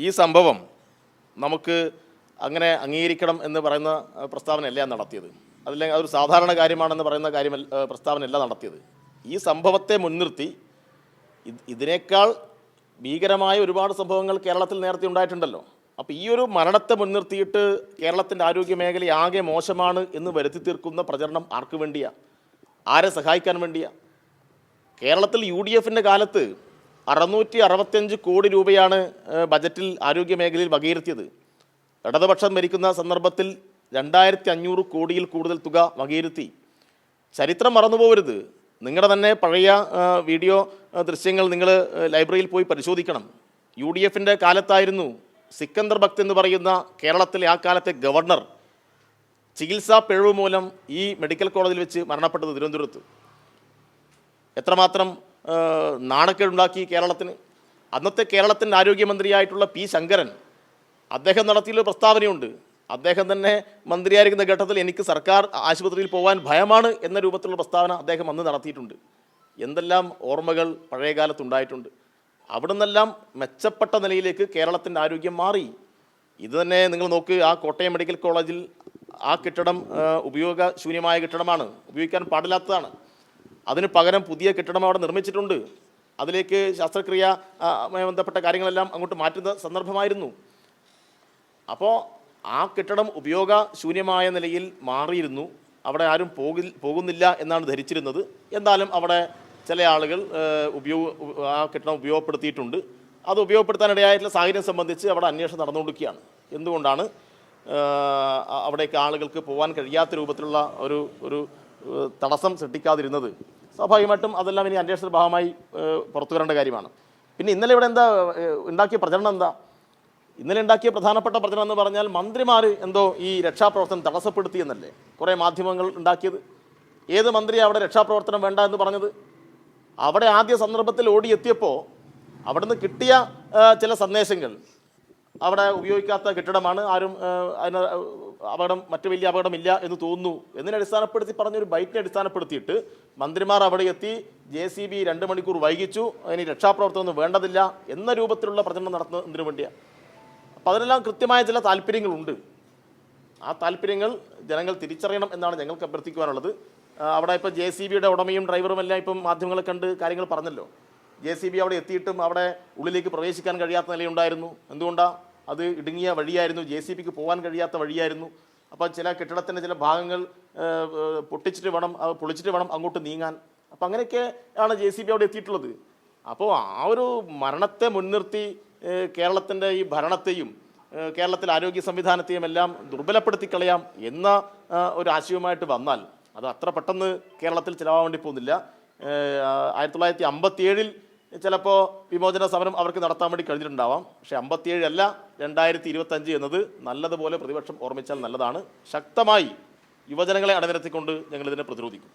ഈ സംഭവം നമുക്ക് അങ്ങനെ അംഗീകരിക്കണം എന്ന് പറയുന്ന പ്രസ്താവനയല്ല നടത്തിയത്. അതല്ലെങ്കിൽ അതൊരു സാധാരണ കാര്യമാണെന്ന് പറയുന്ന പ്രസ്താവനയല്ല നടത്തിയത്. ഈ സംഭവത്തെ മുൻനിർത്തി ഇതിനേക്കാൾ ഭീകരമായ ഒരുപാട് സംഭവങ്ങൾ കേരളത്തിൽ നേരത്തെ ഉണ്ടായിട്ടുണ്ടല്ലോ. അപ്പോൾ ഈ ഒരു മരണത്തെ മുൻനിർത്തിയിട്ട് കേരളത്തിൻ്റെ ആരോഗ്യ മേഖല ആകെ മോശമാണ് എന്ന് വരുത്തി തീർക്കുന്ന പ്രചരണം ആർക്ക് വേണ്ടിയാണ്? ആരെ സഹായിക്കാൻ വേണ്ടിയാണ്? കേരളത്തിൽ UDFിൻ്റെ കാലത്ത് 665 കോടി രൂപയാണ് ബജറ്റിൽ ആരോഗ്യ മേഖലയിൽ വകയിരുത്തിയത്. ഇടതുപക്ഷം ഭരിക്കുന്ന സന്ദർഭത്തിൽ 2500 കോടിയിൽ കൂടുതൽ തുക വകയിരുത്തി. ചരിത്രം മറന്നുപോകരുത്. നിങ്ങളുടെ തന്നെ പഴയ വീഡിയോ ദൃശ്യങ്ങൾ നിങ്ങൾ ലൈബ്രറിയിൽ പോയി പരിശോധിക്കണം. UDFിൻ്റെ കാലത്തായിരുന്നു സിക്കന്ദർ ഭക്ത് എന്ന് പറയുന്ന കേരളത്തിലെ ആ കാലത്തെ ഗവർണർ ചികിത്സാ പിഴവ് മൂലം ഈ മെഡിക്കൽ കോളേജിൽ വെച്ച് മരണപ്പെട്ടത് തിരുവനന്തപുരത്ത്. എത്രമാത്രം നാണക്കേടുണ്ടാക്കി കേരളത്തിന്. അന്നത്തെ കേരളത്തിൻ്റെ ആരോഗ്യമന്ത്രിയായിട്ടുള്ള P. ശങ്കരൻ അദ്ദേഹം നടത്തിയൊരു പ്രസ്താവനയുണ്ട്. അദ്ദേഹം തന്നെ മന്ത്രിയായിരിക്കുന്ന ഘട്ടത്തിൽ എനിക്ക് സർക്കാർ ആശുപത്രിയിൽ പോകാൻ ഭയമാണ് എന്ന രൂപത്തിലുള്ള പ്രസ്താവന അദ്ദേഹം അന്ന് നടത്തിയിട്ടുണ്ട്. എന്തെല്ലാം ഓർമ്മകൾ പഴയ കാലത്തുണ്ടായിട്ടുണ്ട്. അവിടെ നിന്നെല്ലാം മെച്ചപ്പെട്ട നിലയിലേക്ക് കേരളത്തിൻ്റെ ആരോഗ്യം മാറി. ഇത് തന്നെ നിങ്ങൾ നോക്ക്, ആ കോട്ടയം മെഡിക്കൽ കോളേജിൽ ആ കെട്ടിടം ഉപയോഗശൂന്യമായ കെട്ടിടമാണ്, ഉപയോഗിക്കാൻ പാടില്ലാത്തതാണ്. അതിന് പകരം പുതിയ കെട്ടിടം അവിടെ നിർമ്മിച്ചിട്ടുണ്ട്. അതിലേക്ക് ശസ്ത്രക്രിയ ബന്ധപ്പെട്ട കാര്യങ്ങളെല്ലാം അങ്ങോട്ട് മാറ്റുന്ന സന്ദർഭമായിരുന്നു. അപ്പോൾ ആ കെട്ടിടം ഉപയോഗശൂന്യമായ നിലയിൽ മാറിയിരുന്നു. അവിടെ ആരും പോകുന്നില്ല എന്നാണ് ധരിച്ചിരുന്നത്. എന്നാലും അവിടെ ചില ആളുകൾ ആ കെട്ടിടം ഉപയോഗപ്പെടുത്തിയിട്ടുണ്ട്. അത് ഉപയോഗപ്പെടുത്താനിടയായിട്ടുള്ള സാഹചര്യം സംബന്ധിച്ച് അവിടെ അന്വേഷണം നടന്നുകൊണ്ടിരിക്കുകയാണ്. എന്തുകൊണ്ടാണ് അവിടേക്ക് ആളുകൾക്ക് പോകാൻ കഴിയാത്ത രൂപത്തിലുള്ള ഒരു തടസ്സം സൃഷ്ടിക്കാതിരുന്നത്? സ്വാഭാവികമായിട്ടും അതെല്ലാം ഇനി അന്വേഷണ ഭാഗമായി പുറത്തു വരേണ്ട കാര്യമാണ്. പിന്നെ ഇന്നലെ ഇവിടെ ഉണ്ടാക്കിയ പ്രചരണം എന്താ? ഇന്നലെ ഉണ്ടാക്കിയ പ്രധാനപ്പെട്ട പ്രചരണം എന്ന് പറഞ്ഞാൽ മന്ത്രിമാർ എന്തോ ഈ രക്ഷാപ്രവർത്തനം തടസ്സപ്പെടുത്തി എന്നല്ലേ കുറേ മാധ്യമങ്ങൾ ഉണ്ടാക്കിയത്. ഏത് മന്ത്രിയാണ് അവിടെ രക്ഷാപ്രവർത്തനം വേണ്ട എന്ന് പറഞ്ഞത്? അവിടെ ആദ്യ സന്ദർഭത്തിൽ ഓടിയെത്തിയപ്പോൾ അവിടെ നിന്ന് കിട്ടിയ ചില സന്ദേശങ്ങൾ, അവിടെ ഉപയോഗിക്കാത്ത കെട്ടിടമാണ്, ആരും അതിന് മറ്റു വലിയ അപകടമില്ല എന്ന് തോന്നുന്നു എന്നതിനെ അടിസ്ഥാനപ്പെടുത്തി പറഞ്ഞൊരു ബൈറ്റിനെ അടിസ്ഥാനപ്പെടുത്തിയിട്ട് മന്ത്രിമാർ അവിടെ എത്തി JCB 2 മണിക്കൂർ വൈകിച്ചു, അതിന് രക്ഷാപ്രവർത്തനം വേണ്ടതില്ല എന്ന രൂപത്തിലുള്ള പ്രചരണം നടത്തുന്നതിന് വേണ്ടിയാണ്. അപ്പോൾ അതിനെല്ലാം കൃത്യമായ ചില താല്പര്യങ്ങളുണ്ട്. ആ താല്പര്യങ്ങൾ ജനങ്ങൾ തിരിച്ചറിയണം എന്നാണ് ഞങ്ങൾക്ക് അഭ്യർത്ഥിക്കുവാനുള്ളത്. അവിടെ ഇപ്പോൾ JCBയുടെ ഉടമയും ഡ്രൈവറും എല്ലാം ഇപ്പം മാധ്യമങ്ങളെ കണ്ട് കാര്യങ്ങൾ പറഞ്ഞല്ലോ. JCB അവിടെ എത്തിയിട്ടും അവിടെ ഉള്ളിലേക്ക് പ്രവേശിക്കാൻ കഴിയാത്ത നിലയുണ്ടായിരുന്നു. എന്തുകൊണ്ടാണ്? അത് ഇടുങ്ങിയ വഴിയായിരുന്നു, JCBക്ക് പോകാൻ കഴിയാത്ത വഴിയായിരുന്നു. അപ്പോൾ ചില കെട്ടിടത്തിൻ്റെ ചില ഭാഗങ്ങൾ പൊളിച്ചിട്ട് വേണം അങ്ങോട്ട് നീങ്ങാൻ. അപ്പോൾ അങ്ങനെയൊക്കെ ആണ് JCB അവിടെ എത്തിയിട്ടുള്ളത്. അപ്പോൾ ആ ഒരു മരണത്തെ മുൻനിർത്തി കേരളത്തിൻ്റെ ഈ ഭരണത്തെയും കേരളത്തിലെ ആരോഗ്യ സംവിധാനത്തെയും എല്ലാം ദുർബലപ്പെടുത്തി കളയാം എന്ന ഒരു ആശയവുമായിട്ട് വന്നാൽ അത് അത്ര പെട്ടെന്ന് കേരളത്തിൽ ചിലവാൻ വേണ്ടി പോകുന്നില്ല. 1957 ചിലപ്പോൾ വിമോചന സമരം അവർക്ക് നടത്താൻ വേണ്ടി കഴിഞ്ഞിട്ടുണ്ടാവാം. പക്ഷേ 57 അല്ല, 2025 എന്നത് നല്ലതുപോലെ പ്രതിപക്ഷം ഓർമ്മിച്ചാൽ നല്ലതാണ്. ശക്തമായി യുവജനങ്ങളെ അണിനിരത്തിക്കൊണ്ട് ഞങ്ങളിതിനെ പ്രതിരോധിക്കും.